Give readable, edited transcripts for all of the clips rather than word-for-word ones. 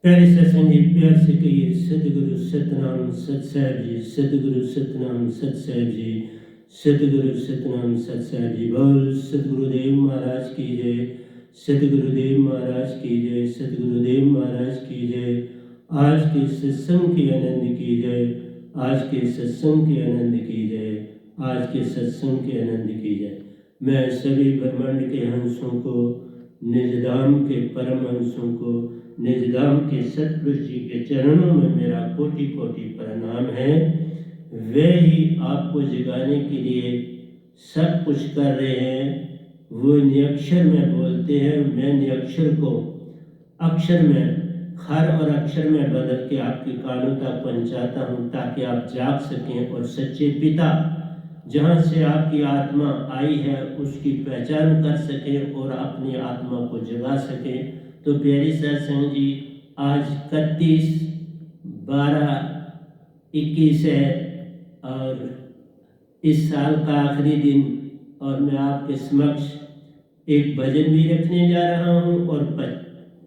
प्यारे सत्संग जी, प्यार से कहिए सतगुरु सतनाम सत साहिब जी, सतगुरु सतनाम सत साहिब जी, सतगुरु सतनाम सत साहिब जी। बोल सतगुरुदेव महाराज की जय, सतगुरुदेव महाराज की जय, सतगुरुदेव महाराज की जय। आज के सत्संग के आनंद की जय, आज के सत्संग के आनंद की जय, आज के सत्संग के आनंद की जय। मैं सभी ब्रह्मांड के हंसों को, निजधाम के परम हंसों को, निजधाम के सतपुरुष जी के चरणों में मेरा कोटि कोटि प्रणाम है। वे ही आपको जगाने के लिए सब कुछ कर रहे हैं। वो निरक्षर में बोलते हैं, मैं निरक्षर को अक्षर में, खर और अक्षर में बदल के आपके कानों तक पहुँचाता हूँ, ताकि आप जाग सकें और सच्चे पिता जहाँ से आपकी आत्मा आई है उसकी पहचान कर सकें और अपनी आत्मा को जगा सकें। तो प्यारी सत्संग जी, आज 31/12/21 है और इस साल का आखिरी दिन, और मैं आपके समक्ष एक भजन भी रखने जा रहा हूँ और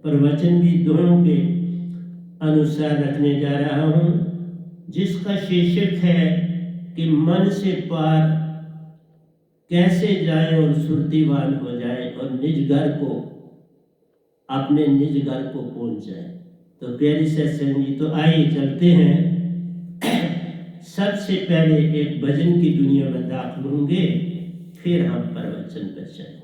प्रवचन भी दोनों के अनुसार रखने जा रहा हूँ, जिसका शीर्षक है कि मन से पार कैसे जाए और सुरतिवान हो जाए और निज घर को, अपने निज घर को पहुंच जाए। तो प्यारी सत्संग जी, तो आइए चलते हैं। सबसे पहले एक भजन की दुनिया में दाखिल होंगे, फिर हम प्रवचन पर चलें।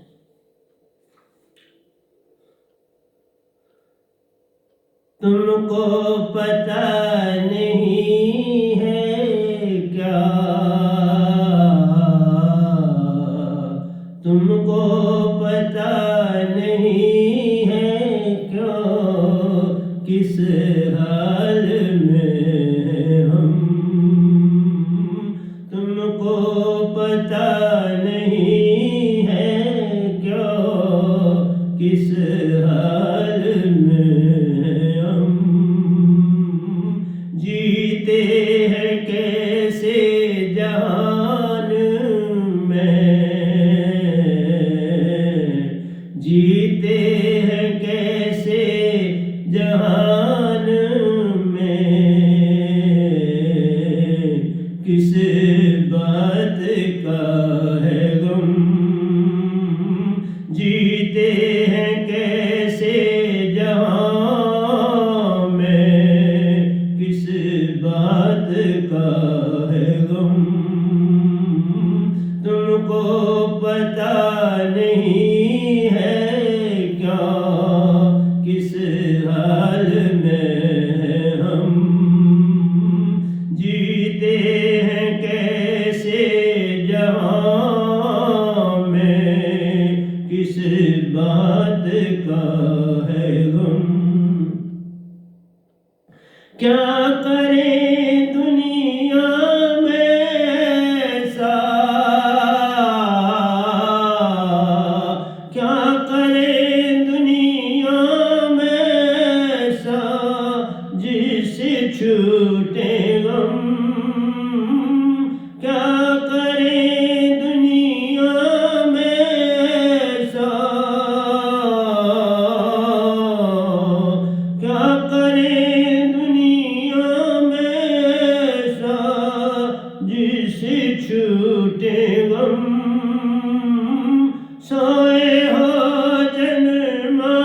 तुमको पता नहीं है क्या, तुमको पता नहीं है क्यों, किस हाल में हम, तुमको पता नहीं है क्यों, किस हाल में हम जीते हैं कैसे जहान में, जीते हैं कैसे जहान में, किस बात का है गम, जीते हैं कैसे जहां में, किस बात का है गम, तुमको पता नहीं है क्या, किस हाल में हम जीते हैं कैसे जहां में, किस बात का है गम। क्या करें दुनिया में ऐसा, क्या करें दुनिया में ऐसा, जिससे छूटे गम, क्या करें दुनिया में ऐसा, क्या करें दुनिया में ऐसा, जिससे छूटे गम, सोए हो जन्मा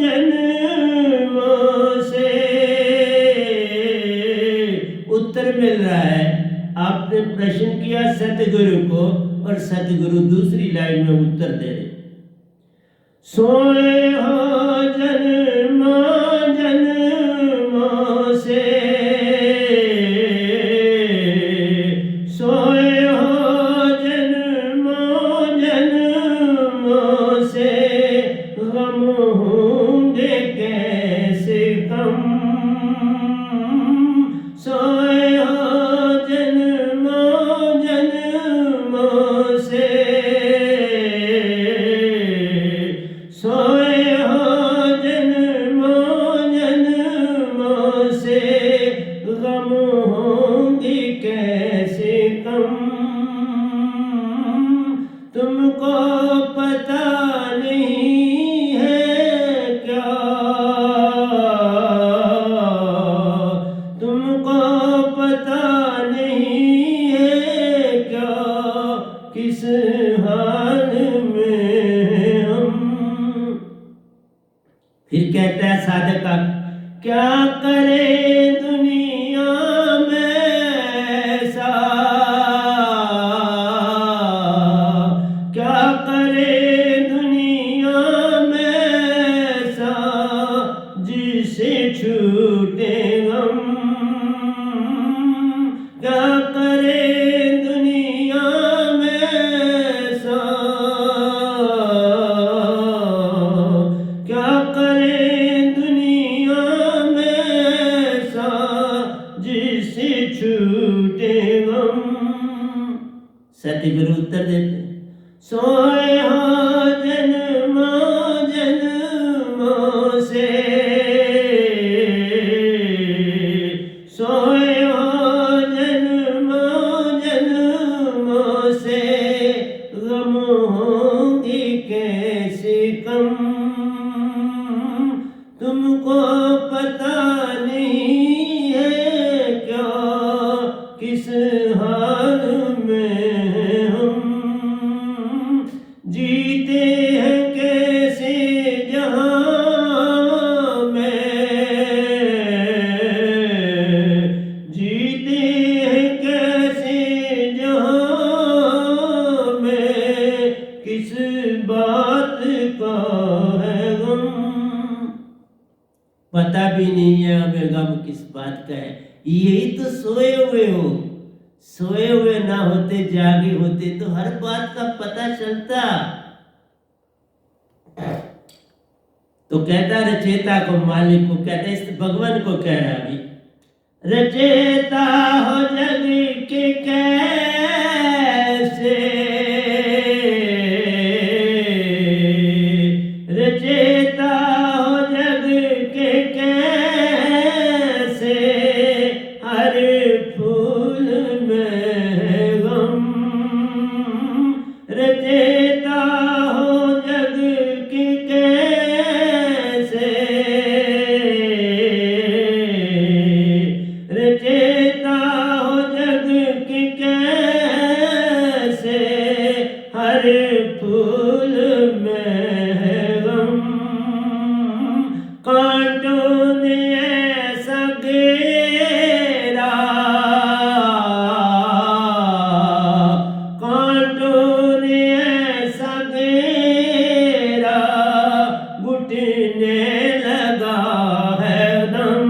जन्मा से। उत्तर मिल रहा है, आपने प्रश्न किया सतगुरु को और सतगुरु दूसरी लाइन में उत्तर दे रहे, सोए हो जन्मा जन्मा से, सोए हो जन्मा जन्मा से, गम होंगे कैसे कम, सोए हो जन्मा जन्मा से, सोए हो जन्म साधका क्या करे दुनिया में ऐसा, क्या करे दुनिया में ऐसा जिसे छूटे गम, क्या करे दुनिया में ऐसा, क्या करे दुनिया में ऐसा जिसे छूटे गम। सतगुरु उत्तर देते सोए हो जन्मों जन्मों से, सोए हो जन्मों जन्मों से, गम होंगी कैसे कम, तुमको पता नहीं है क्या किस हाल में हम जीते हैं कैसे जहां में, जीते हैं कैसे जहां में, किस बात का है गम, पता भी नहीं है हमें गम किस बात का है। यही तो सोए हुए हो, सोए हुए ना होते जागे होते तो हर बात का पता चलता। तो कहता रचेता को, मालिक को कहता, इस भगवान को कह रहा अभी, रचेता हो जग के कैसे, रचेता हो जग के कैसे, हर फूल में गम, रचेता हो जग के कैसे, रचेता हो जग के कैसे, हर फूल में गम, कांटों ने ऐसा घेरा, कांटों ने ऐसा घेरा, घुटने लगा है दम,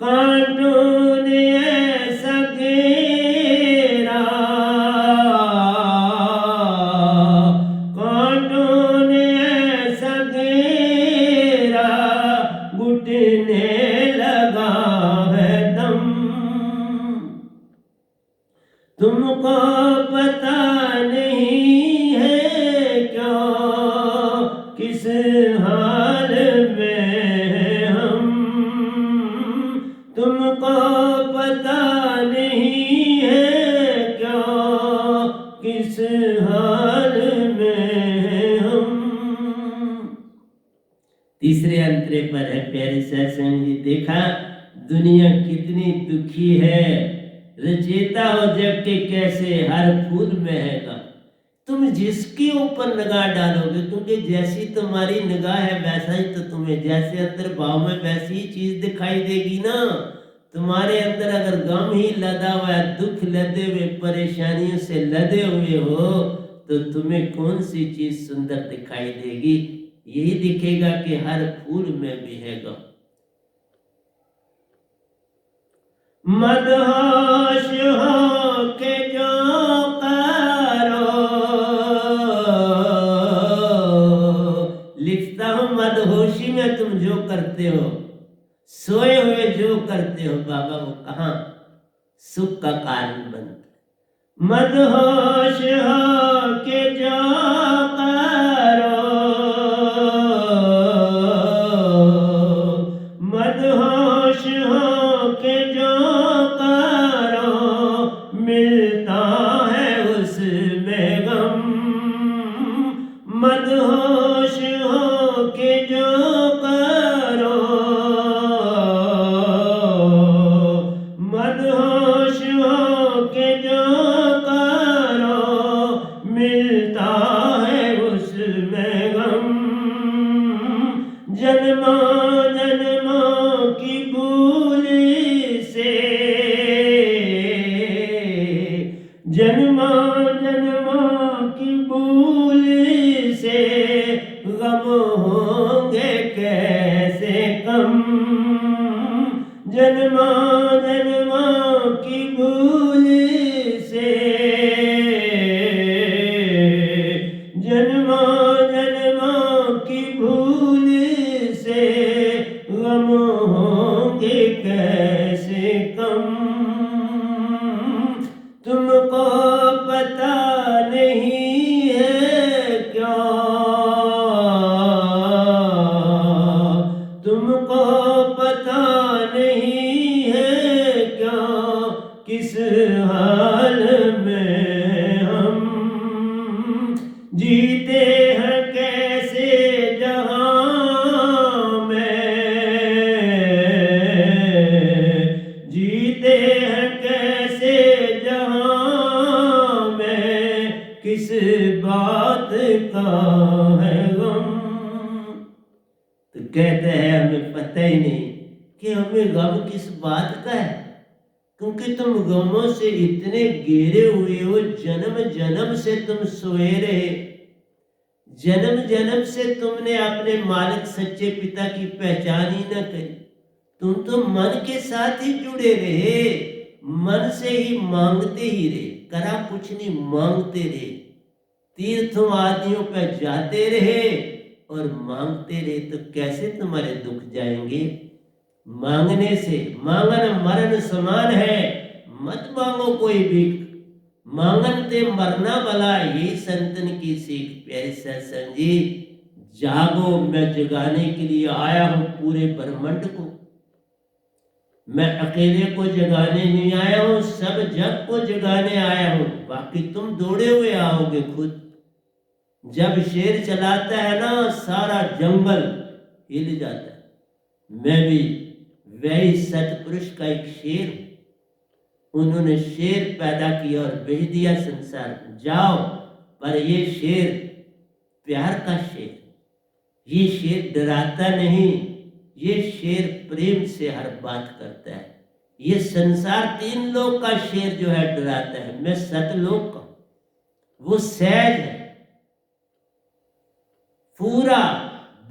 कांटों ने ऐसा घेरा, कांटों ने ऐसा घेरा, घुटने लगा है दम, तुमको पता नहीं है क्या किस हाल में हम, तुमको पता नहीं है क्या किस हाल में हम। तीसरे अंतरे पर है प्यारे सत्संग जी, देखा दुनिया कितनी दुखी है, रचेता हो जग के कैसे, हर फूल में है गम, तुम जिसके ऊपर निगाह डालोगे, क्योंकि जैसी तुम्हारी निगाह है वैसा ही तो तुम्हें, जैसे अंदर भाव में वैसी ही चीज दिखाई देगी ना। तुम्हारे अंदर अगर गम ही लदा हुआ है, दुख लदे हुए, परेशानियों से लदे हुए हो, तो तुम्हें कौन सी चीज सुंदर दिखाई देगी? यही दिखेगा कि हर फूल में भी है गम। मदहोश हो के जो करो, लिखता हूं मदहोशी में तुम जो करते हो, सोए हुए जो करते हो बाबा, वो कहां सुख का कारण बनता है। मदहोश हो के जो करो, मदहोश हो के जो करो, मिलता है उसमें गम। मदहोश हो के जो करो, मदहोश हो के जो करो, मिलता है जन्मों की भूल से, जन्मों जन्मों की भूल से गम होंगे कैसे कम, जन्मों जन्मों की भूल से, जन्मों जन्मों की भूल से गम होंगे कैसे कम, तुमको पता नहीं है क्या, तुमको पता नहीं है क्या किस हाल में हम जीते हैं कैसे जहां में, जीते हैं कैसे जहां में किस बात का है गम। तो कहते हैं हमें पता ही नहीं कि हमें गम किस बात का है, क्योंकि तुम गमों से इतने घेरे हुए हो, जन्म जन्म से तुम सोए रहे, जन्म जन्म से तुमने अपने मालिक सच्चे पिता की पहचान ही न करी, तुम तो मन के साथ ही जुड़े रहे, मन से ही मांगते ही रहे, करा कुछ नहीं मांगते रहे, तीर्थों आदियों पर जाते रहे और मांगते रहे, तो कैसे तुम्हारे दुख जाएंगे। मांगने से, मांगन मरण समान है, मत मांगो कोई भीख, मांगन ते मरना भला, यही संतन की सीख। प्यारे सत्संग जी, जागो, मैं जगाने के लिए आया हूं पूरे ब्रह्मांड को, मैं अकेले को जगाने नहीं आया हूं, सब जग को जगाने आया हूं, बाकी तुम दौड़े हुए आओगे खुद। जब शेर चलाता है ना, सारा जंगल हिल जाता है, मैं भी वही सतपुरुष का एक शेर हूं, उन्होंने शेर पैदा किया और भेज दिया संसार में, जाओ। पर ये शेर प्यार का शेर, ये शेर डराता नहीं, ये शेर प्रेम से हर बात करता है। ये संसार तीन लोक का शेर जो है डराता है, मैं सतलोक का, वो सहज है, पूरा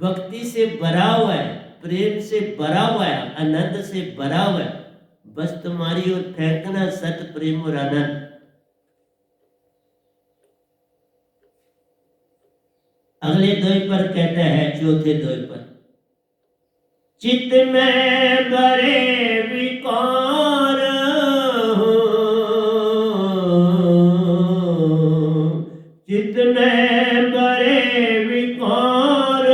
भक्ति से भरा हुआ है, प्रेम से भरा हुआ है, आनंद से भरा हुआ है, बस तुम्हारी ओर फेंकना सत प्रेम और आनंद। अगले द्वय पर कहता है, चौथे द्वय पर, चित्त में बड़े विकार हो, चित्त में बड़े विकार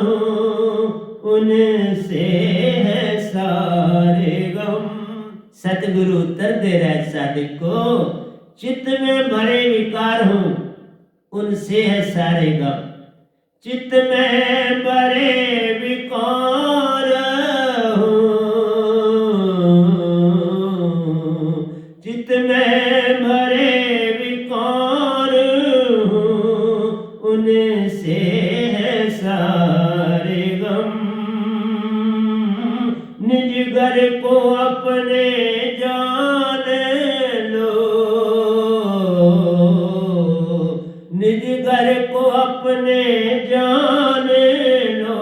हो, उनसे है सारे गम। सतगुरु उत्तर दे रहा है साधक को, चित्त में बड़े विकार हो, उनसे है सारे गम। चित्त में बड़े विकार हो, चित्त में बड़े विकार हो, उनसे है सारे गम। निज घर को अपने जान लो, निज घर को अपने जान लो,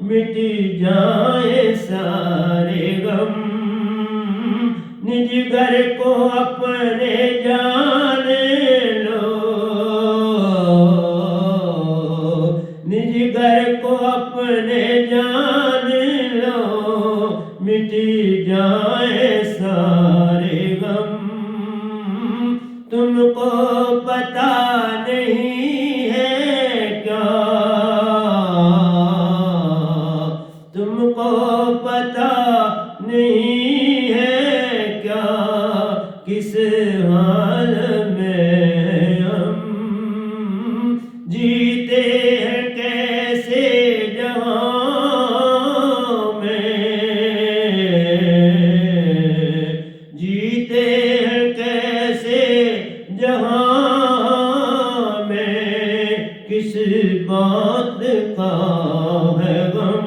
मिट जाए सारे गम। निज घर को अपने जान लो, निज घर को अपने जान लो, मिट जाए सारे गम। तुमको पता नहीं है क्या, तुमको पता नहीं है क्या किस हाल में हम जीते हैं कैसे जहां में, जीते हैं कैसे जहां में किस बात का है गम।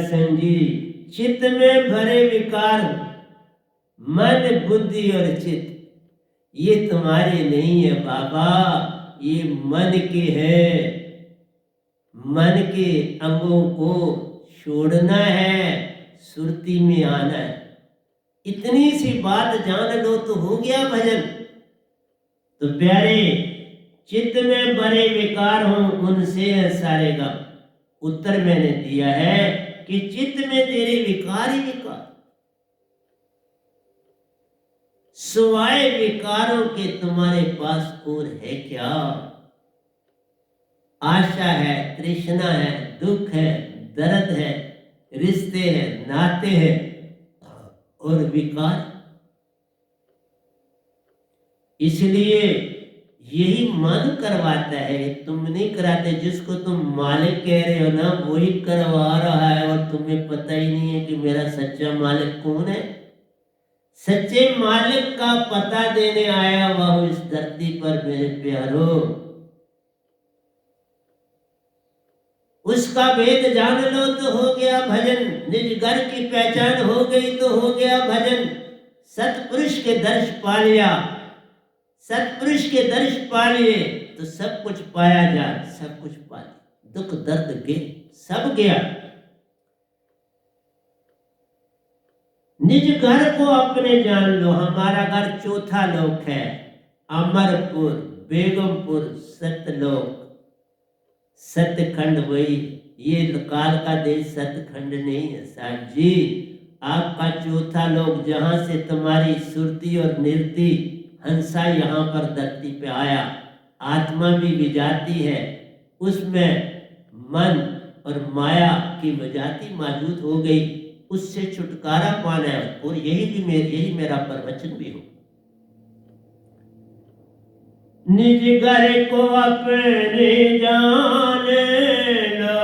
सत्संग जी, चित्त में भरे विकार, मन बुद्धि और चित्त, ये तुम्हारे नहीं है बाबा, ये मन के है। मन के अंगों को छोड़ना है, सुरती में आना है। इतनी सी बात जान लो तो हो गया भजन। तो प्यारे, चित्त में बड़े विकार हों उनसे है सारे गम। उत्तर मैंने दिया है कि चित्त में तेरे विकार ही विकार, सिवाय विकारों के तुम्हारे पास और है क्या? आशा है, तृष्णा है, दुख है, दर्द है, रिश्ते हैं, नाते हैं और विकार। इसलिए यही मन करवाता है, तुम नहीं कराते। जिसको तुम मालिक कह रहे हो ना, वही करवा रहा है और तुम्हें पता ही नहीं है कि मेरा सच्चा मालिक कौन है। सच्चे मालिक का पता देने आया हुआ हूं इस धरती पर मेरे प्यारो। उसका भेद जान लो तो हो गया भजन। निज घर की पहचान हो गई तो हो गया भजन। सतपुरुष के दर्श पा लिया, सतपुरुष के दर्श पा लिए तो सब कुछ पाया जा, सब कुछ पा लिया। दुख दर्द गे सब गया। निज घर को अपने जान लो। हमारा घर चौथा लोक है, अमरपुर, बेगमपुर, सतलोक, सतखंड। वही ये काल का देश सतखंड नहीं है साहब जी। आपका चौथा लोक, जहां से तुम्हारी सुरती और निरति हंसा यहाँ पर धरती पे आया, आत्मा भी विजाती है, उसमें मन और माया की विजाती मौजूद हो गई। उससे छुटकारा पाना है और यही मेरा प्रवचन भी हो। निज घर को अपने जान लो,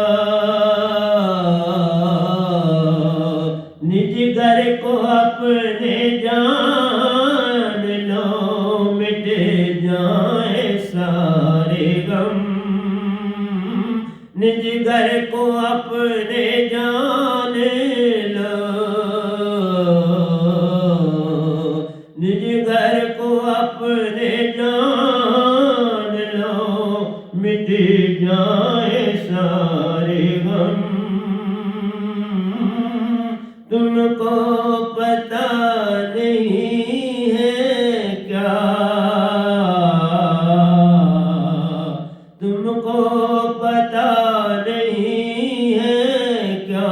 निज घर को अपने जान लो, मिट जाए सारे गम। निज घर को अपने जान लो, निज घर को अपने जान लो, मिट जाए सारे गम। तुमको पता नहीं है क्या, तुमको पता नहीं है क्या,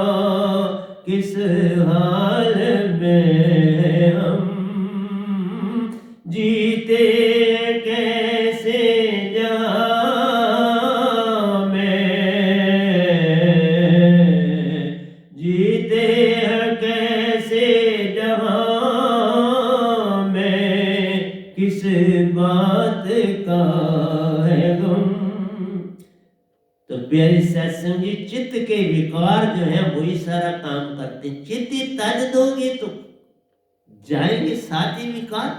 किस हाल में हम जीते कैसे जहां में, जीते हैं कैसे जहां में, किस बात का है गम। तो प्यारी सत्संग जी, चित्त के विकार जो है वही सारा काम करते। चित्त ही तज दोगे तो जाएंगे साथ ही विकार।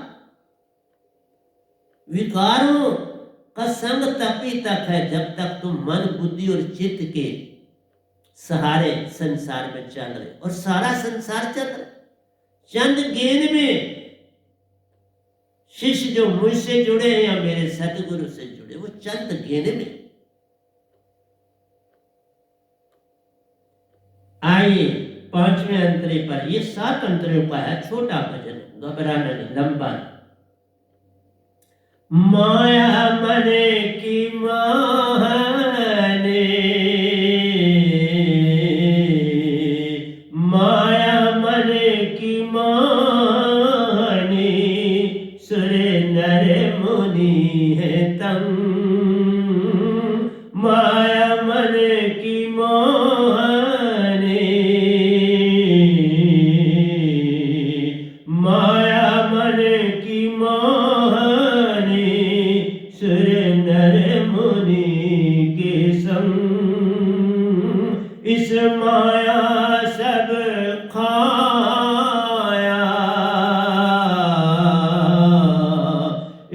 विकारों का संग तभी तक है जब तक तुम मन बुद्धि और चित्त के सहारे संसार में चल रहे। और सारा संसार चल रहा चंद गेंद में। शिष्य जो मुझसे जुड़े हैं या मेरे सतगुरु से जुड़े, वो चंद गेंद में। आइए पांचवें अंतरे पर। ये 7 अंतरों का है, छोटा भजन, घबराना नहीं, लंबा। माया मन की माने, माया मन की माने, सुर नर मुनि है तंग। माया मन की माने, माया मन की माने, सुर नर मुनि के संग। इस माया सब खाया,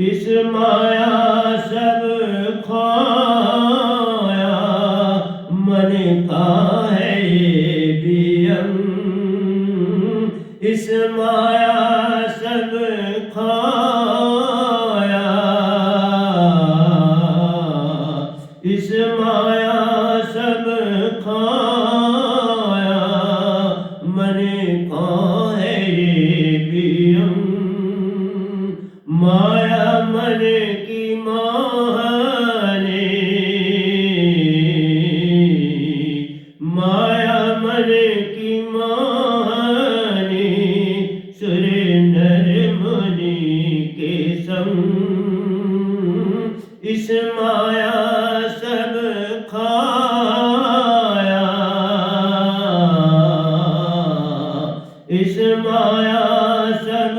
इस माया सब खाया, मन का है ये भी इस माया सब खाया, इस माया सब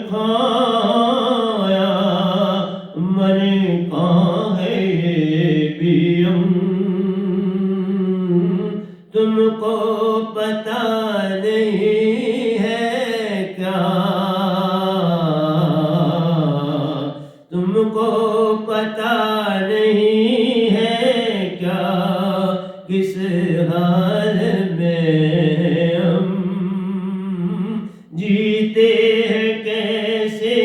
खाया, मन काहे बियम, तुमको पता नहीं है क्या, तुमको पता नहीं है क्या, किस हाल में हम जीते हैं कैसे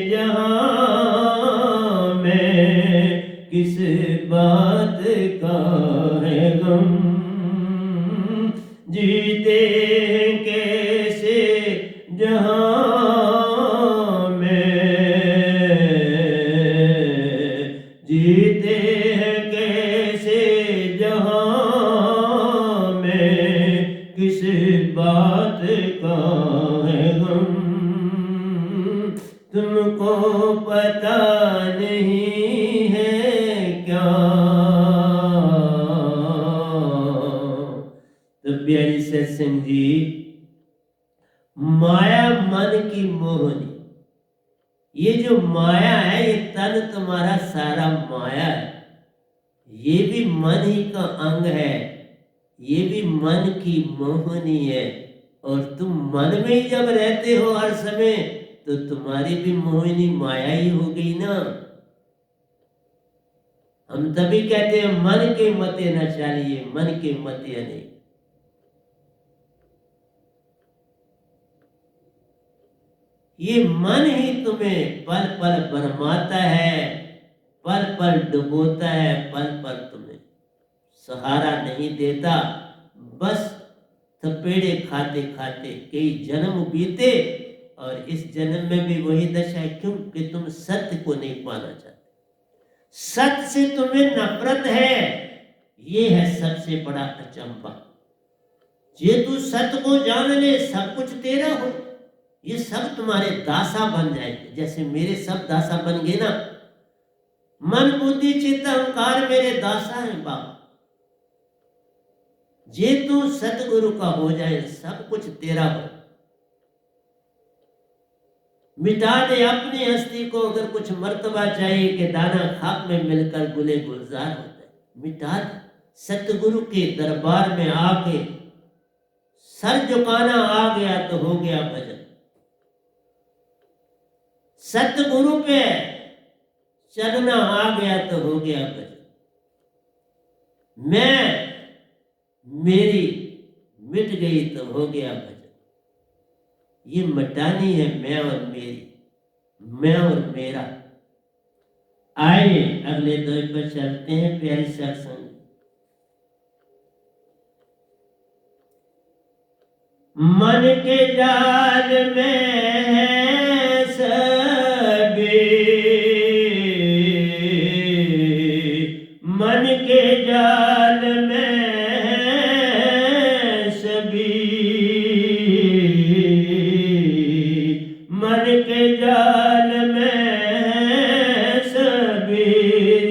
जहां में, किस बात का है गम, जीते हैं कैसे जहां में, जीते हैं कैसे जहां में, किस बात का है गम, तुमको पता नहीं है क्या। तो प्यारी सत्संग जी, माया मन की मोहनी, ये जो माया है, ये तन तुम्हारा सारा माया है, ये भी मन ही का अंग है, ये भी मन की मोहनी है। और तुम मन में ही जब रहते हो हर समय, तो तुम्हारी भी मोहिनी माया ही हो गई ना। हम तभी कहते हैं मन के मते न चालिए, मन के मते नहीं। ये मन ही तुम्हें पल पल भरमाता है, पल पल डुबोता है, पल पल तुम्हें सहारा नहीं देता। बस थपेड़े खाते खाते कई जन्म बीते, और इस जन्म में भी वही दशा है, क्योंकि तुम सत्य को नहीं पाना चाहते, सत्य से तुम्हें नफरत है। ये है सबसे बड़ा अचंभा। जे तू सत्य को जान ले, सब कुछ तेरा हो, ये सब तुम्हारे दासा बन जाएंगे। जैसे मेरे सब दासा बन गए ना, मन बुद्धि चित्त अहंकार मेरे दासा हैं बाबा। जे तू सतगुरु का हो जाए, सब कुछ तेरा हो। मिटा दे अपनी हस्ती को, अगर कुछ मर्तबा चाहिए कि दाना खाक में मिलकर गुले गुलजार हो जाए, मिटा दे। सतगुरु के दरबार में आके सर झुकाना आ गया तो हो गया भजन। सतगुरु पे चलना आ गया तो हो गया भजन। मैं मेरी मिट गई तो हो गया भजन। ये मिटानी है मैं और मेरी, मैं और मेरा। आइए अगले दौर पर चलते हैं प्यारी सत्संग। मन के जाल में है सभी, मन के जाल में है सभी, मन के जाल में है सभी,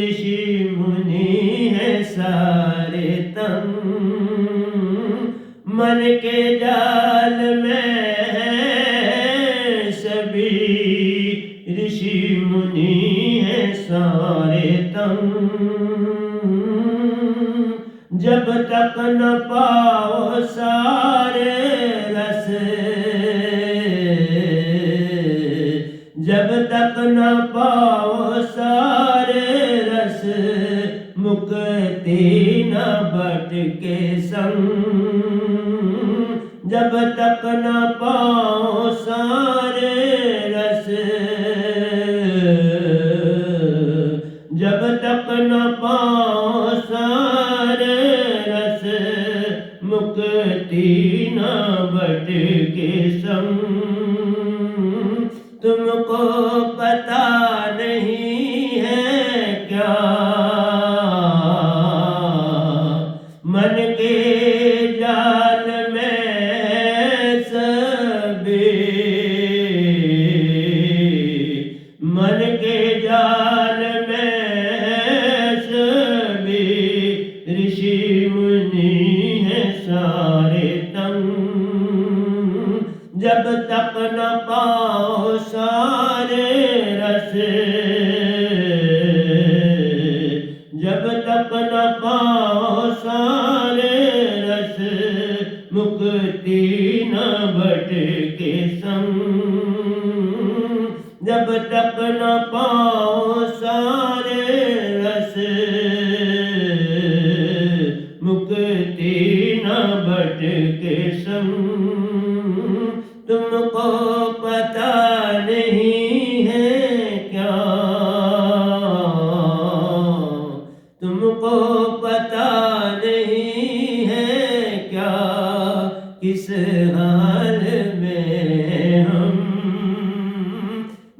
ऋषि मुनि है सारे तंग। मन के जाल में है सभी, ऋषि मुनि है सारे तंग। जब तक न पाओ सारे रस, जब तक न पाओ सारे रस, मुक्ति न भटके संग। जब तक न पाओ सारे रस, जब तक न पाओ सारे रस, मुक्ति न भटके संग। तुमको पता नहीं है क्या, मन के जाल में है सभी, मन के सारे रस, जब तक न पाओ सारे रस, मुक्ति न भटके संग। जब तक न पाओ सारे रस, मुक्ति न भटके संग। तुमको पता नहीं है क्या, तुमको पता नहीं है क्या, किस हाल में हम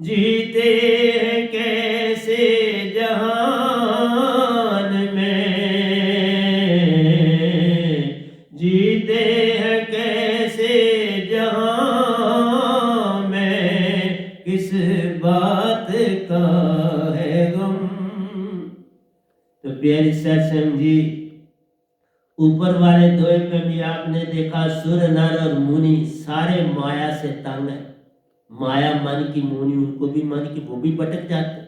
जीते हैं कैसे जहान में, जीते हैं कैसे जहां में, किस बात का है गम। तो प्यारी सत्संग जी, ऊपर वाले द्वय पे भी आपने देखा सुर नर और मुनि सारे माया से तंग है। माया मन की, मुनि उनको भी मन की, वो भी भटक जाते।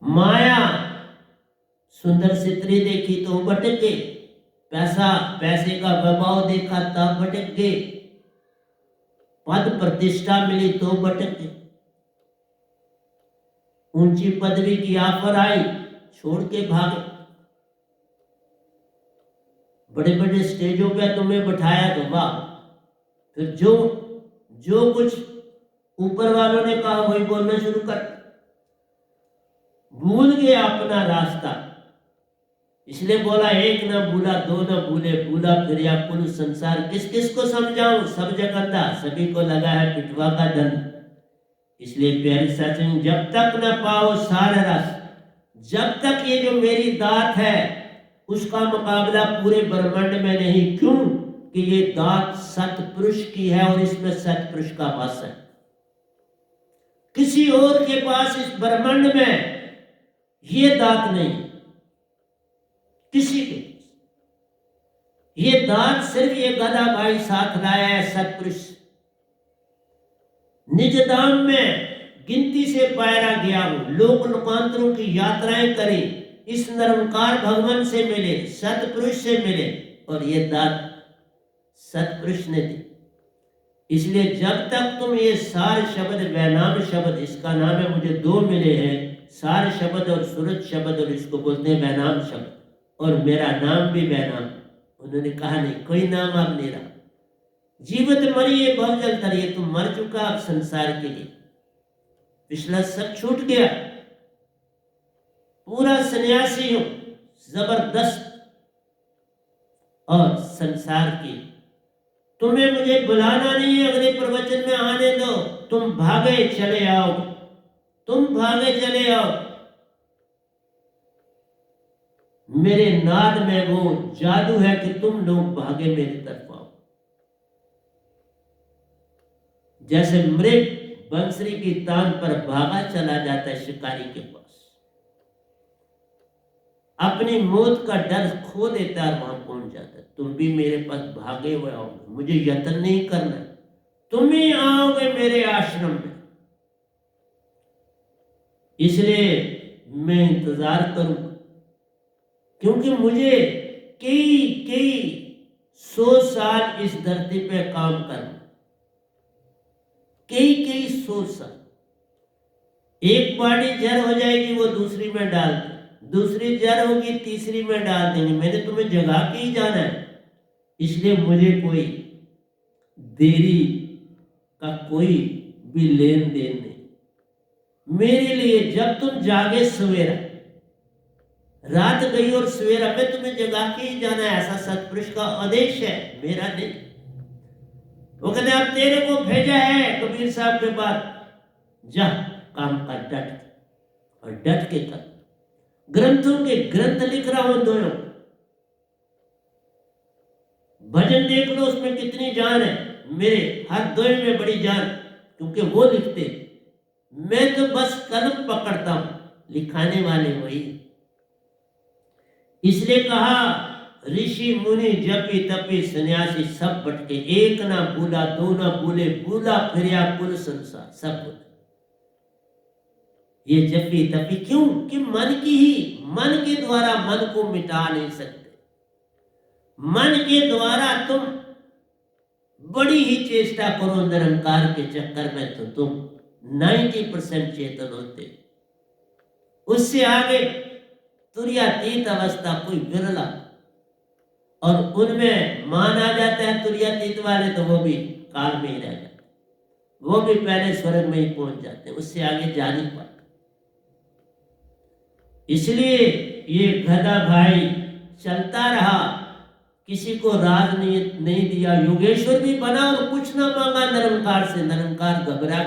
माया सुंदर स्त्री देखी तो भटक गए, पैसे का वैभव देखा तब भटक गए, पद प्रतिष्ठा मिली तो भटक गए, ऊंची पदवी की ऑफर आई छोड़ के भागे, बड़े बड़े स्टेजों पे तुम्हें बिठाया तो वाह, फिर जो कुछ ऊपर वालों ने कहा वही बोलना शुरू कर, भूल गए अपना रास्ता। इसलिए बोला एक न भूला दो न भूले, भूला फिर या कुल संसार, किस किस को समझाऊं, सब जगता सभी को लगा है पिटवा का दंड। इसलिए प्यारे सत्संग, जब तक न पाओ सार रस, जब तक ये जो मेरी दात है उसका मुकाबला पूरे ब्रह्मांड में नहीं। क्यों कि ये दात सतपुरुष की है और इसमें सतपुरुष का वास है। किसी और के पास इस ब्रह्मांड में ये दात नहीं, किसी के ये दात सिर्फ ये गधा भाई साथ लाया है सतपुरुष। निज धाम में गिनती से पायरा गया हूं, लोक लोकांतरों की यात्राएं करी, इस निरंकार भगवान से मिले, सतपुरुष से मिले, और ये दात सतपुरुष ने दी। इसलिए जब तक तुम ये सार शब्द वैनाम शब्द, इसका नाम है, मुझे दो मिले हैं, सार शब्द और सूरज शब्द, और इसको बोलते हैं वैनाम शब्द, और मेरा नाम भी वैनाम। उन्होंने कहा नहीं कोई नाम अब नहीं रहा, जीवित मरिए बहुजल तरिए, तुम मर चुका अब संसार के लिए, पिछला सब छूट गया, पूरा सन्यासी हूं जबरदस्त और संसार की। तुम्हें मुझे बुलाना नहीं है, अगले प्रवचन में आने दो, तुम भागे चले आओ, तुम भागे चले आओ। मेरे नाद में वो जादू है कि तुम लोग भागे मेरी तरफ आओ। जैसे मृग बंसरी की तान पर भागा चला जाता है शिकारी के पास, अपनी मौत का डर खो देता है, वहां पहुंच जाता है। तुम भी मेरे पास भागे हुए आओगे, मुझे यत्न नहीं करना, तुम ही आओगे मेरे आश्रम में। इसलिए मैं इंतजार करूंगा, क्योंकि मुझे कई 100 साल इस धरती पे काम करना, कई 100 साल। एक पानी जड़ हो जाएगी वो दूसरी में डाल दे, दूसरी जड़ होगी तीसरी में डाल देंगे, मैंने तुम्हें जगा के ही जाना है। इसलिए मुझे कोई देरी का कोई भी लेन देन नहीं। मेरे लिए जब तुम जागे सवेरा, रात गई और सवेरा, मैं तुम्हें जगा के ही जाना है, ऐसा सतपुरुष का आदेश है, मेरा नहीं। वो कहते अब तेरे को भेजा है कबीर साहब के बाद, जा काम का डट, और डट के कर। ग्रंथों के ग्रंथ लिख रहा हूं दोनों, भजन देख लो उसमें कितनी जान है, मेरे हर दोय में बड़ी जान, क्योंकि वो लिखते, मैं तो बस कलम पकड़ता हूं, लिखाने वाले वही। इसलिए कहा ऋषि मुनि जपी तपी सन्यासी सब भटके, एक ना भूला दो ना भूले, भूला फिरिया कुल संसार सब भूले। ये जपी तपी क्यों? कि मन की ही, मन के द्वारा मन को मिटा नहीं सकते। मन के द्वारा तुम बड़ी ही चेष्टा करो निरंकार के चक्कर में तो तुम 90% चेतन होते। उससे आगे तुर्यातीत अवस्था कोई विरला, और उनमें मान आ जाता है तुर्यातीत वाले, तो वो भी काल में ही रह जाते, वो भी पहले स्वर्ग में ही पहुंच जाते हैं, उससे आगे जा नहीं पाते। इसलिए ये गधा भाई चलता रहा, किसी को राज नहीं दिया, योगेश्वर भी बना और कुछ ना मांगा निरंकार से। निरंकार घबरा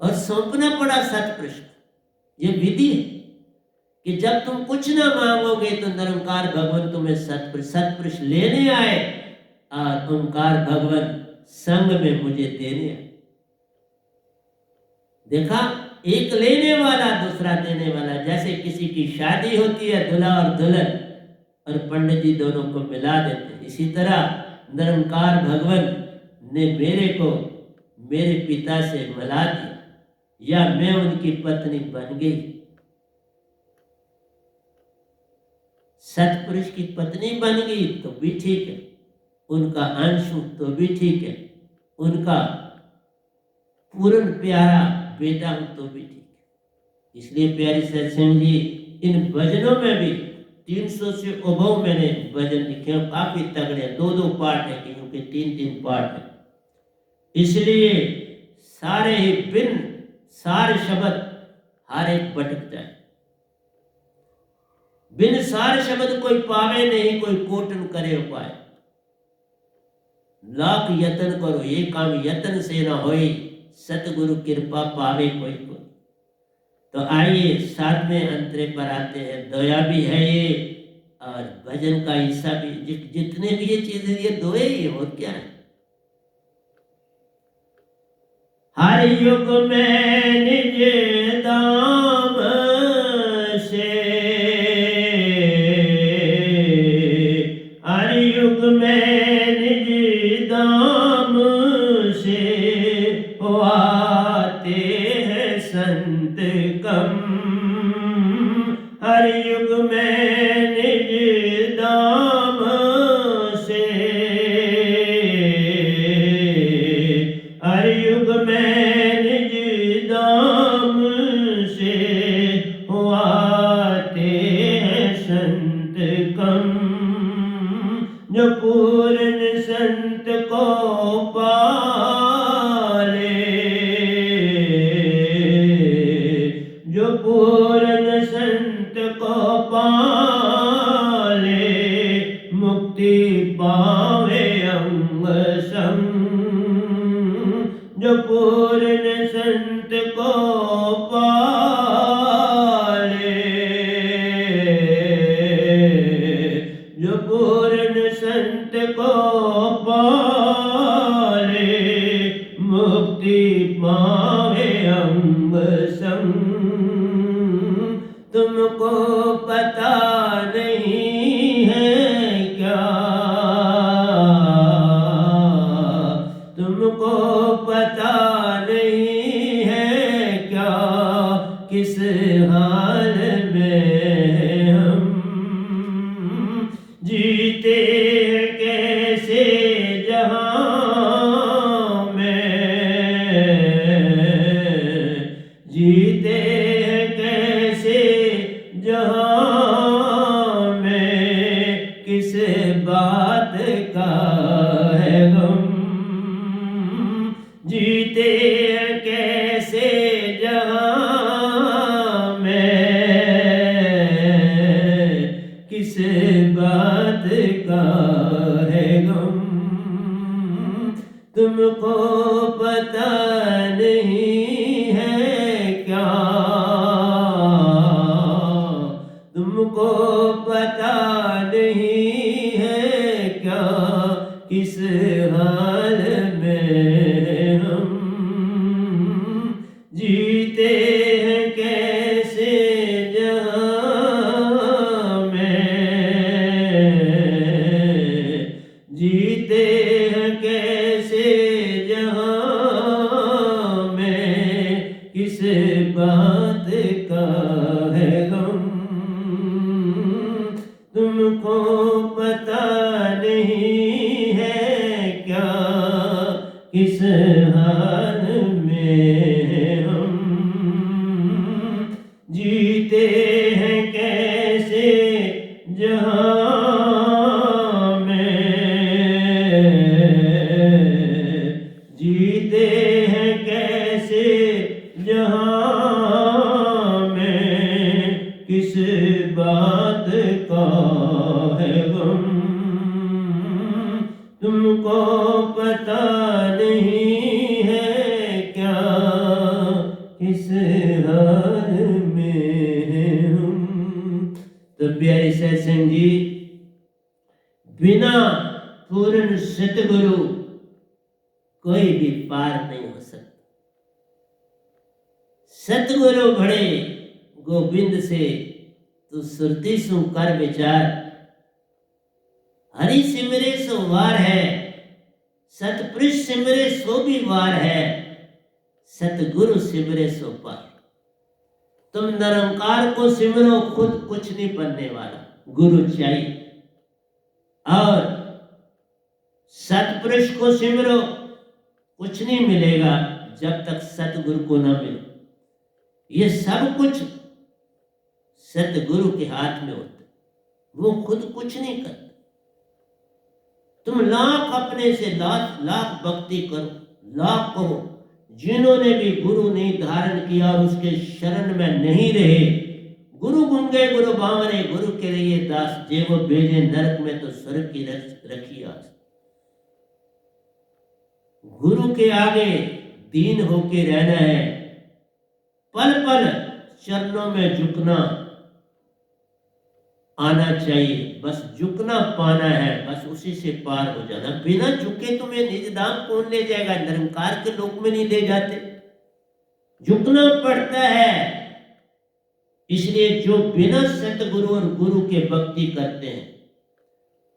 और सौंपना पड़ा सतपुरुष। ये विधि है कि जब तुम कुछ ना मांगोगे तो निरंकार भगवान तुम्हें सतपुरुष लेने आए, और ओंकार भगवान संग में मुझे देने आए। देखा, एक लेने वाला दूसरा देने वाला। जैसे किसी की शादी होती है, दूल्हा और दुल्हन, और पंडित जी दोनों को मिला देते हैं, इसी तरह निरंकार भगवान ने मेरे को मेरे पिता से मिला दिया, या मैं उनकी पत्नी बन गई। सतपुरुष की पत्नी बन गई तो भी ठीक है, उनका अंश हूं तो भी ठीक है, उनका पूर्ण प्यारा बेटा हूं तो भी ठीक है। इसलिए प्यारी सत्संग जी, इन भजनों में भी 300 से अबव मैंने भजन लिखे, काफी तगड़े, 2-2 पार्ट है, क्योंकि 3-3 पार्ट है। इसलिए सारे ही बिन सार शब्द हर एक भटक जाए। बिन सार शब्द कोई पावे नहीं, कोई कोटन करे उपाय। लाख यतन करो ये काम यतन से न होई, सतगुरु कृपा पावे कोई को। तो आइए 7वें अंतरे पर आते हैं। दया भी है ये, और भजन का हिस्सा भी, जितने भी ये चीजें, ये दोए ही, और क्या है। हर युग में निज दाम से, हर युग में निज दाम से आते हैं संत कम। हर युग में निज दाम से, हर युग में निज दाम से आते हैं संत कम। जो पूर्ण संत को पाले, जो पूर्ण संत को पाले, मुक्ति पावे अंग संग। जो पूर्ण संत को पाले, जो पूर्ण संत को पाले, मुक्ति पावे अंग संग। तुमको पता नहीं है क्या, तुमको पता नहीं है क्या, किस हाल में हम जीते कैसे जहां में, जीते कैसे जहां में, किस बात का है गम। जीते कैसे जहां में, किस बात का है गम। तुमको पता नहीं है क्या, तुमको पता नहीं है क्या, किस हाल में हम जीते हैं कैसे जहां में, जहां में किस बात का है गम, तुमको पता नहीं है क्या किस हाल में हैं हम। तो प्यारे सत्संग जी, बिना पूर्ण सतगुरु कोई भी पार नहीं हो सकता। सतगुरु बड़े गोविंद से तू सुरती सु कर विचार, हरि सिमरे सो वार है, सतपुरुष सिमरे सो भी वार है, सतगुरु सिमरे सो पार। तुम निरंकार को सिमरो, खुद कुछ नहीं बनने वाला, गुरु चाहिए। और सतपुरुष को सिमरो, कुछ नहीं मिलेगा जब तक सतगुरु को ना मिले। ये सब कुछ सतगुरु के हाथ में होता है, वो खुद कुछ नहीं करता। तुम लाख अपने से लाख भक्ति करो, लाख कहो, जिन्होंने भी गुरु नहीं धारण किया और उसके शरण में नहीं रहे, गुरु गुंगे गुरु बावरे, गुरु के लिए दास जे वो भेजे नरक में तो स्वर्ग की रखी आस। गुरु के आगे दीन होके रहना है, पल पल चरणों में झुकना आना चाहिए, बस झुकना पाना है, बस उसी से पार हो जाना। बिना झुके तुम्हें निज धाम कौन ले जाएगा? निरंकार के लोक में नहीं ले जाते, झुकना पड़ता है। इसलिए जो बिना सतगुरु और गुरु के भक्ति करते हैं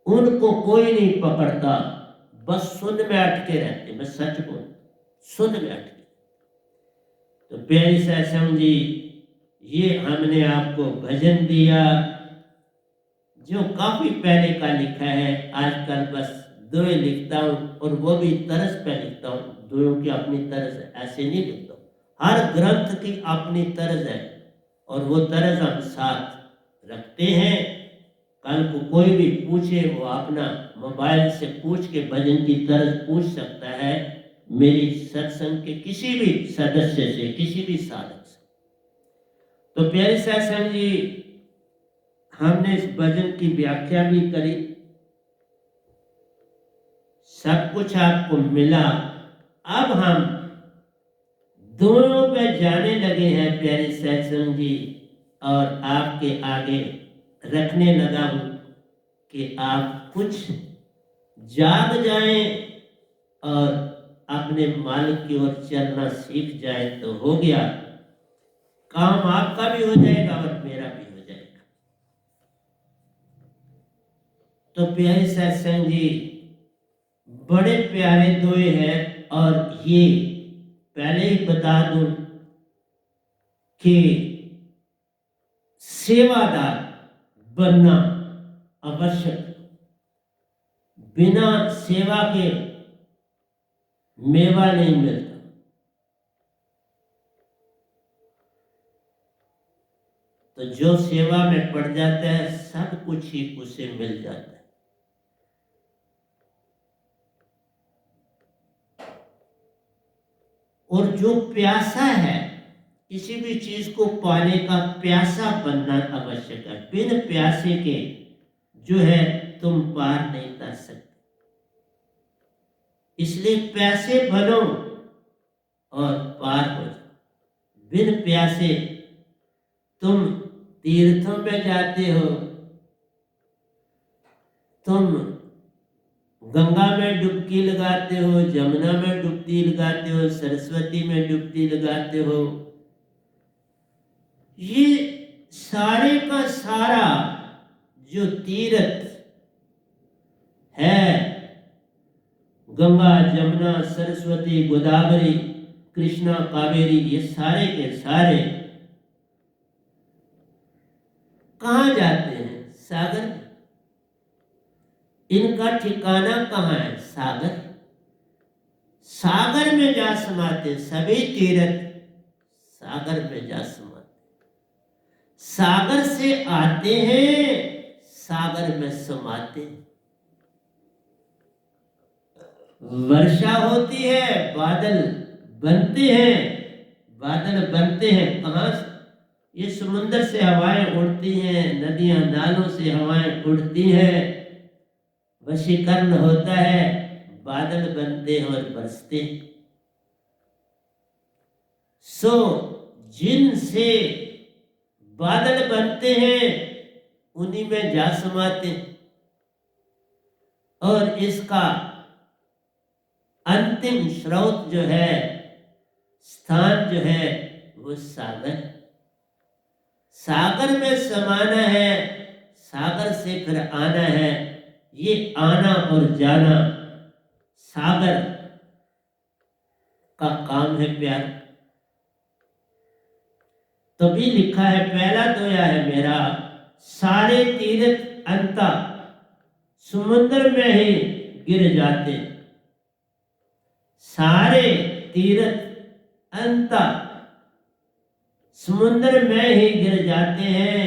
उनको कोई नहीं पकड़ता, बस सुन में अटके रहते। मैं सच बोल, सुन में अटके। तो प्यारे सत्संग जी, ये हमने आपको भजन दिया जो काफी पहले का लिखा है। आजकल बस दो लिखता हूँ और वो भी तरस पे लिखता हूँ, दोनों की अपनी तरस है, ऐसे नहीं लिखता हूँ। हर ग्रंथ की अपनी तरज है और वो तरज हम साथ रखते हैं। कल को कोई भी पूछे, वो अपना मोबाइल से पूछ के भजन की तरज पूछ सकता है मेरी सत्संग के किसी भी सदस्य से, किसी भी साधक से। तो प्यारे सत्संग जी, हमने इस भजन की व्याख्या भी करी, सब कुछ आपको मिला। अब हम दोनों पे जाने लगे हैं प्यारे सत्संग जी, और आपके आगे रखने लगा हूं कि आप कुछ जाग जाएं और अपने मालिक की ओर चलना सीख जाए तो हो गया। काम आपका भी हो जाएगा और मेरा भी हो जाएगा। तो प्यारे सत्संग जी, बड़े प्यारे दोहे हैं, और ये पहले ही बता दूं कि सेवादार बनना आवश्यक, बिना सेवा के मेवा नहीं मिलता। तो जो सेवा में पड़ जाता है सब कुछ ही उसे मिल जाता है। और जो प्यासा है, किसी भी चीज को पाने का प्यासा बनना आवश्यक है। बिन प्यासे के जो है तुम पार नहीं कर सकते। इसलिए प्यासे बनो और पार हो जाओ। बिन प्यासे तुम तीर्थों में जाते हो, तुम गंगा में डुबकी लगाते हो, जमुना में डुबकी लगाते हो, सरस्वती में डुबकी लगाते हो, ये सारे का सारा जो तीर्थ है, गंगा जमुना सरस्वती गोदावरी कृष्णा कावेरी, ये सारे के सारे कहाँ जाते हैं? सागर में। इनका ठिकाना कहाँ है? सागर। सागर में जा समाते, सभी तीर्थ सागर में जा समाते। सागर से आते हैं, सागर में समाते हैं। वर्षा होती है, बादल बनते हैं, बादल बनते हैं कहाँ से? ये समुद्र से हवाएं उड़ती हैं, नदियां नालों से हवाएं उड़ती हैं, वशीकरण होता है, बादल बनते हैं और बरसते हैं। सो जिनसे बादल बनते हैं उन्हीं में जा समाते हैं, और इसका अंतिम स्रोत जो है, स्थान जो है, वो सागर। सागर में समाना है, सागर से फिर आना है। ये आना और जाना सागर का काम है प्यार। तभी लिखा है, पहला दोया है मेरा, सारे तीर्थ अंता समुद्र में ही गिर जाते। सारे तीर्थ अंता समुद्र में ही गिर जाते हैं।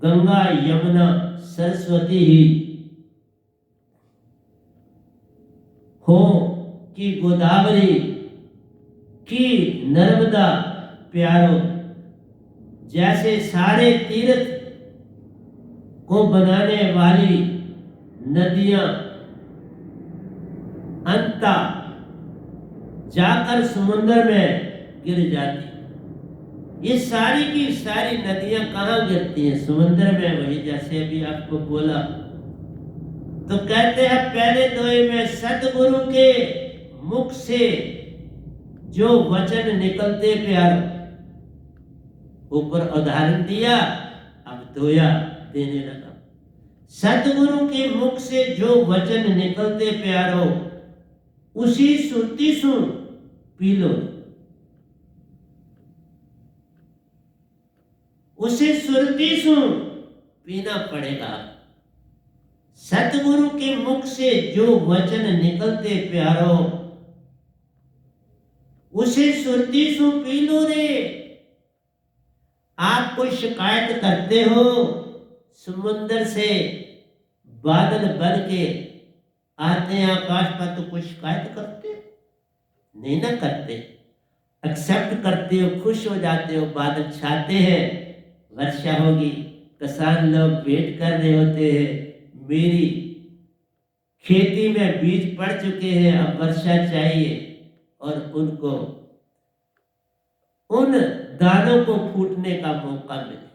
गंगा यमुना सरस्वती ही हो कि गोदावरी की नर्मदा प्यारो। जैसे सारे तीर्थ को बनाने वाली नदियां अंता जाकर समुद्र में गिर जाती। ये सारी की सारी नदियां कहाँ गिरती हैं? समुद्र में। वही जैसे अभी आपको बोला, तो कहते हैं पहले दोहे में, सतगुरु के मुख से जो वचन निकलते प्यारो। ऊपर उदाहरण दिया, अब दोया देने लगा। सतगुरु के मुख से जो वचन निकलते प्यारो, उसी सुरती सुन पी लो। उसे सुरती सुन पीना पड़ेगा। सतगुरु के मुख से जो वचन निकलते प्यारो, उसे सुरती सुन पी लो रे। आप कोई शिकायत करते हो समुद्र से बादल बन के आते हैं आकाश पर, तो कोई शिकायत करते नहीं ना करते। एक्सेप्ट करते हो, खुश हो जाते हो। बादल छाते हैं, वर्षा होगी, किसान लोग वेट कर रहे होते हैं। मेरी खेती में बीज पड़ चुके हैं, अब वर्षा चाहिए, और उनको उन दानों को फूटने का मौका मिले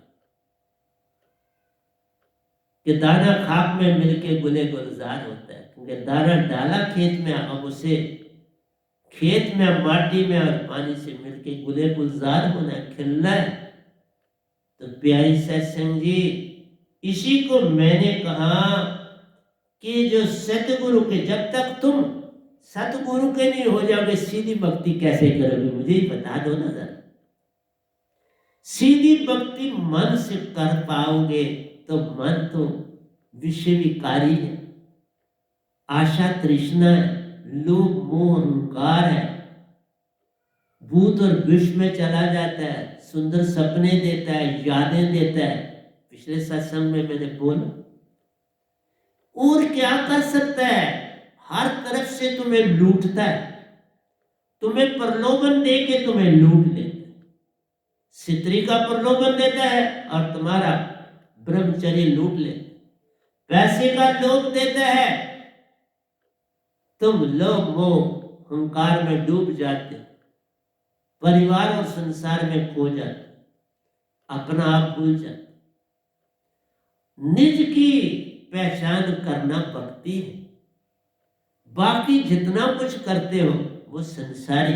कि दाना खाक में मिलके गुले गुलजार होता है। क्योंकि दाना डाला खेत में, अब उसे खेत में माटी में और पानी से मिलके गुले गुलजार होना है, खिलना है। तो प्यारी सत्संग जी, इसी को मैंने कहा कि जो सतगुरु के, जब तक तुम सतगुरु के नहीं हो जाओगे, सीधी भक्ति कैसे करोगे? मुझे ही बता दो ना जरा। सीधी भक्ति मन से कर पाओगे तो मन तो विषय विकारी है, आशा तृष्णा है, लोभ मोह अहंकार है, भूत और विश्व में चला जाता है, सुंदर सपने देता है, यादें देता है। पिछले सत्संग में मैंने बोला, और क्या कर सकता है? हर तरफ से तुम्हें लूटता है, तुम्हें प्रलोभन दे के तुम्हें लूट लेता है। स्त्री का प्रलोभन देता है और तुम्हारा ब्रह्मचर्य लूट लेता है। पैसे का लोभ देता है, तुम लोभ मोह अहंकार में डूब जाते, परिवार और संसार में खो जाते, अपना आप भूल जाते। निज की पहचान करना भक्ति है। बाकी जितना कुछ करते हो वो संसारी।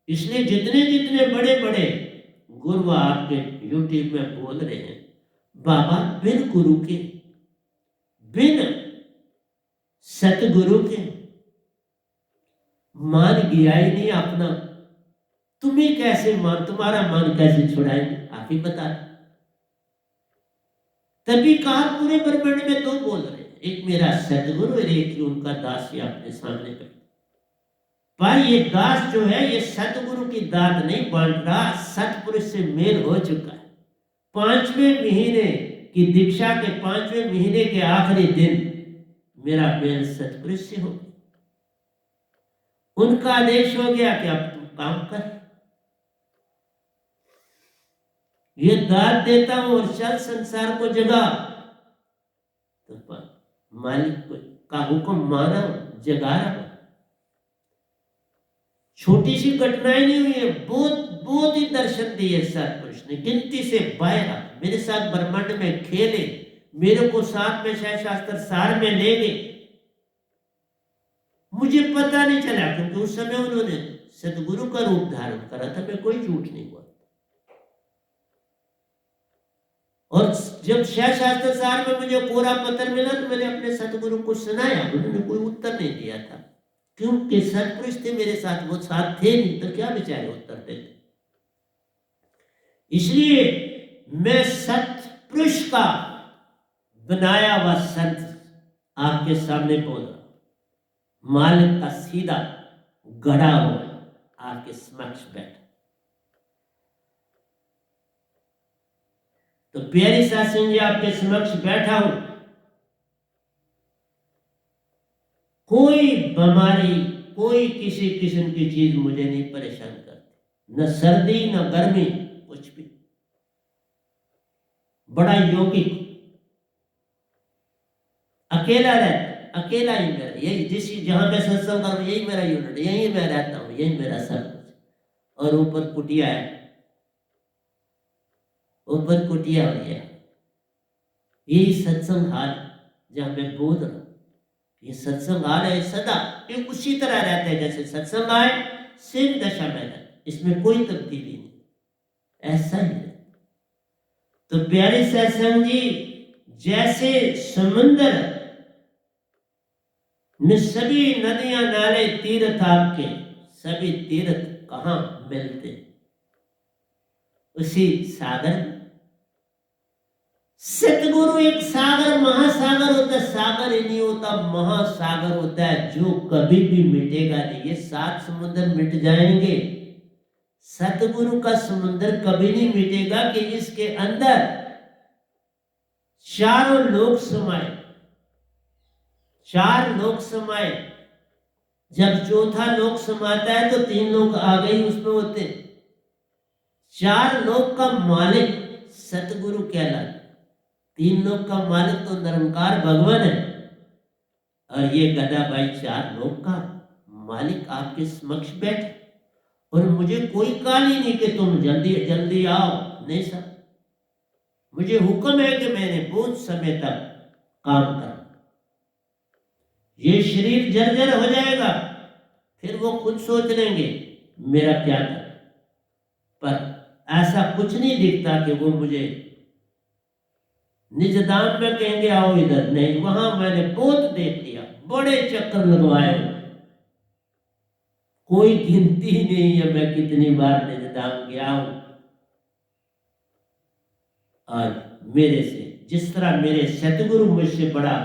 इसलिए जितने जितने बड़े बड़े गुरु आपके यूट्यूब में बोल रहे हैं, बाबा बिन गुरु के, बिन सतगुरु के मान गया ही नहीं अपना। तुम्हें कैसे मान, तुम्हारा मान कैसे छुड़ाएंगे? आप ही बता। तभी कहा पूरे ब्रह्मांड में दो बोल रहे हैं, एक मेरा सतगुरु और एक ही उनका दास ही आपके सामने बैठा। पर ये दास जो है, ये सतगुरु की दात नहीं बांट रहा, सतपुरुष से मेल हो चुका है। 5वें महीने की दीक्षा के 5वें महीने के आखिरी दिन मेरा मेल सतपुरुष से हो गया। उनका आदेश हो गया कि अब तुम काम कर। ये दाद देता हूं और चल संसार को जगा। तो मालिक का हुक्म माना, जगा रहा। छोटी सी घटनाएं नहीं हुई है, बहुत बहुत ही दर्शन दिए सतपुरुष ने, गिनती से बाहर। मेरे साथ ब्रह्मांड में खेले, मेरे को साथ में शास्त्र सार में ले गए, मुझे पता नहीं चला, क्योंकि उस समय उन्होंने सदगुरु का रूप धारण करा था। मैं कोई झूठ नहीं हुआ। और जब शास्त्र सार में मुझे कोरा पत्र मिला तो मैंने अपने सतगुरु को सुनाया, उन्होंने कोई उत्तर नहीं दिया था, क्योंकि सतपुरुष थे मेरे साथ, वो साथ थे नहीं तो क्या बेचारे उत्तर देते। इसलिए मैं सतपुरुष का बनाया हुआ संत आपके सामने बोल रहा, मालिक का सीधा गढ़ा हुआ आपके समक्ष बैठा। तो प्यारी साथ सिंह जी आपके समक्ष बैठा हूं। कोई बीमारी, कोई किसी किस्म की चीज मुझे नहीं परेशान करती, न सर्दी न गर्मी, कुछ भी। बड़ा यौगिक, अकेला रहता, अकेला ही मेरा, यही जिस जहां मैं सत्संग करूं यही मेरा यूनिट, यही मैं रहता हूं, यही मेरा सब कुछ। और ऊपर कुटिया है, ऊपर कुटिया हुई है, यही सत्संग हाल जहां मैं बोल रहा हूं। ये सत्संग हाल है सदा, ये उसी तरह रहता है जैसे सत्संग आए सेम दशा में रहता, इसमें कोई तब्दीली नहीं, ऐसा ही है। तो प्यारे सत्संग जी, जैसे समुद्र में सभी नदियां नाले तीर्थ, आपके सभी तीर्थ कहां मिलते, उसी सागर। सतगुरु एक सागर, महासागर होता है, सागर ही नहीं होता, महासागर होता है, जो कभी भी मिटेगा नहीं। ये 7 समुद्र मिट जाएंगे, सतगुरु का समुद्र कभी नहीं मिटेगा कि इसके अंदर चारों लोक समाये, 4 लोक समाये। जब चौथा लोक समाता है तो 3 लोक आ गई उसमें होते, 4 लोक का मालिक सतगुरु कहलाता। 3 लोक का मालिक तो निरंकार भगवान है, और ये गधा भाई 4 लोक का मालिक आपके समक्ष बैठे। और मुझे कोई काल ही नहीं कि तुम जल्दी जल्दी आओ, नहीं सर, मुझे हुक्म है कि मैंने बहुत समय तक काम करना। ये शरीर जर्जर हो जाएगा, फिर वो खुद सोच लेंगे मेरा क्या कर, पर ऐसा कुछ नहीं दिखता कि वो मुझे निज दान में कहेंगे आओ इधर, नहीं। वहां मैंने बहुत देख लिया, बड़े चक्कर लगवाए, कोई गिनती ही नहीं है मैं कितनी बार निज दान गया हूं। और मेरे से जिस तरह मेरे सतगुरु मुझसे बड़ा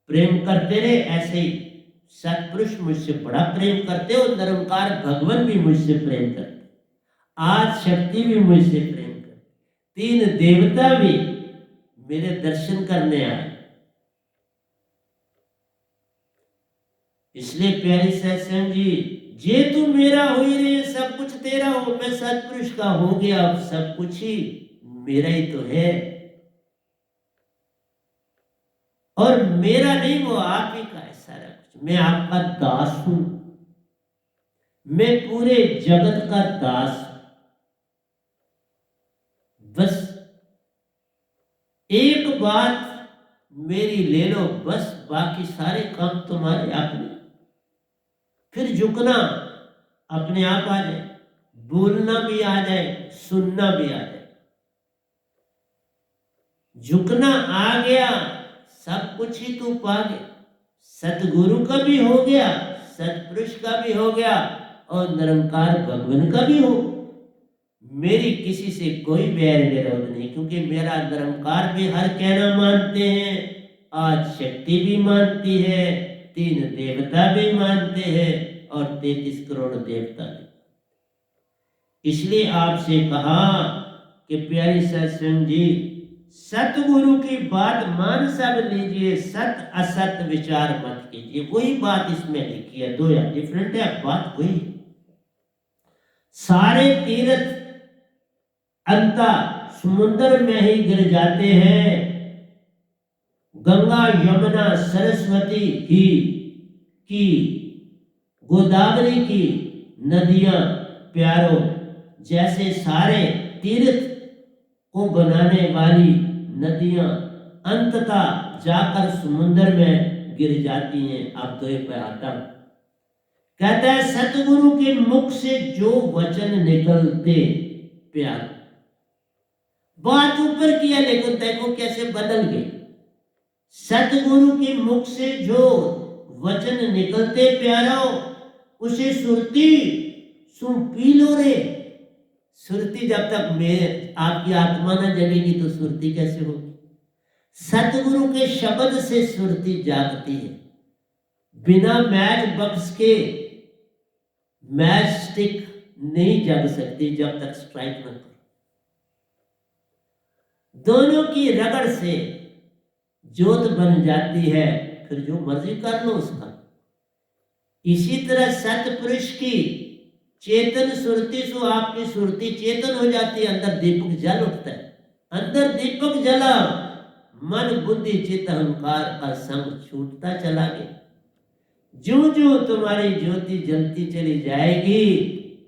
प्रेम करते रहे, ऐसे ही सतपुरुष मुझसे बड़ा प्रेम करते, और निरंकार भगवान भी मुझसे प्रेम करते, आज शक्ति भी मुझसे प्रेम करते, 3 देवता भी मेरे दर्शन करने आए। इसलिए प्यारी सत्संग जी, जे तू मेरा हो ही रहे, सब कुछ तेरा हो, मैं सतपुरुष का हो गया, अब सब कुछ ही मेरा ही तो है। और मेरा नहीं, वो आप ही का है सारा कुछ, मैं आपका दास हूं, मैं पूरे जगत का दास हूं। बस एक बात मेरी ले लो, बस बाकी सारे काम तुम्हारे अपने। फिर झुकना अपने आप आ जाए, बोलना भी आ जाए, सुनना भी आ जाए। झुकना आ गया, सब कुछ ही तू पा गया, सतगुरु का भी हो गया, सतपुरुष का भी हो गया, और निरंकार भगवान का भी हो। मेरी किसी से कोई बैर विरोध नहीं, क्योंकि मेरा निरंकार भी हर कहना मानते हैं, आज शक्ति भी मानती है, 3 देवता भी मानते हैं, और 33 करोड़ देवता भी। इसलिए आपसे कहा कि प्यारी सत्संग जी, सतगुरु की बात मान सब लीजिए, सत असत विचार मत कीजिए। वही बात इसमें लिखी है, 2 या डिफरेंट है, बात वही। सारे तीर्थ अंततः समुद्र में ही गिर जाते हैं। गंगा, यमुना, सरस्वती ही की, गोदावरी की नदियां प्यारों जैसे सारे तीर्थ को बनाने वाली नदियां अंततः जाकर समुद्र में गिर जाती हैं। अब तो पे आता हूं, कहता है सतगुरु के मुख से जो वचन निकलते प्यार, बात ऊपर किया लेकिन देखो कैसे बदल गई। सतगुरु के मुख से जो वचन निकलते प्यारो, उसे सुरती सु पी लो रे। सुरती जब तक में आपकी आत्मा न जगेगी तो सुरती कैसे होगी? सतगुरु के शब्द से सुरती जागती है। बिना मैच बक्स के मैच स्टिक नहीं जग सकती जब तक स्ट्राइक न करो। दोनों की रगड़ से जोत बन जाती है, फिर जो मर्जी कर लो उसका। इसी तरह सतपुरुष की चेतन सुरती से आपकी सुरती चेतन हो जाती है, अंदर दीपक जल उठता है। अंदर दीपक जला, मन बुद्धि चित्त अहंकार का संग छूटता चला गया। जो जो तुम्हारी ज्योति जलती चली जाएगी,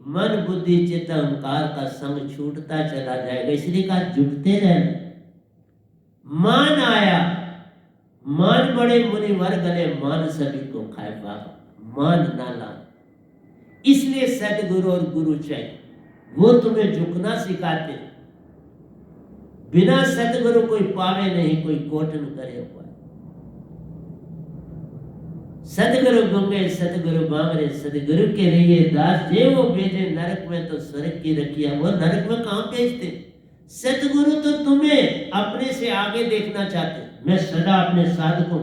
मन बुद्धि चित्त अहंकार का संग छूटता चला जाएगा। इसलिए कहा झुकते रहना। मान आया, मान बड़े मुनिवर गले, मान सभी को खाए बाबा, मान ना ला। इसलिए सदगुरु और गुरु चाहिए, वो तुम्हें झुकना सिखाते। बिना सदगुरु कोई पावे नहीं, कोई कोट न करे हुआ। सदगुरु गंगे सदगुरु बामरे, सदगुरु के लिए दास जे वो भेजे नरक में तो स्वर्ग की रखिया। वो नरक में कहां भेजते? सदगुरु तो तुम्हें अपने से आगे देखना चाहते। मैं सदा अपने साधकों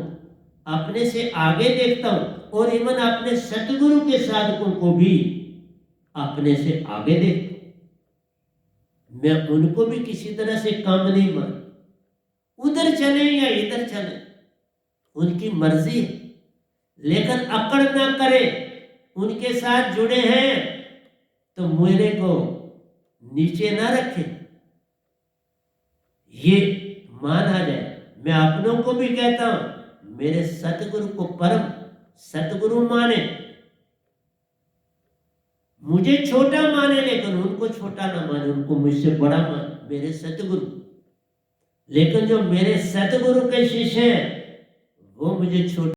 अपने से आगे देखता हूं, और इवन अपने सतगुरु के साधकों को भी अपने से आगे देखता हूं। मैं उनको भी किसी तरह से कम नहीं मान। उधर चले या इधर चले उनकी मर्जी है, लेकिन अकड़ ना करे। उनके साथ जुड़े हैं तो मेरे को नीचे ना रखे, ये माना जाए। मैं अपनों को भी कहता हूं, मेरे सतगुरु को परम सतगुरु माने। मुझे छोटा माने लेकिन उनको छोटा ना माने, उनको मुझसे बड़ा माने, मेरे सतगुरु। लेकिन जो मेरे सतगुरु के शिष्य हैं वो मुझे छोटा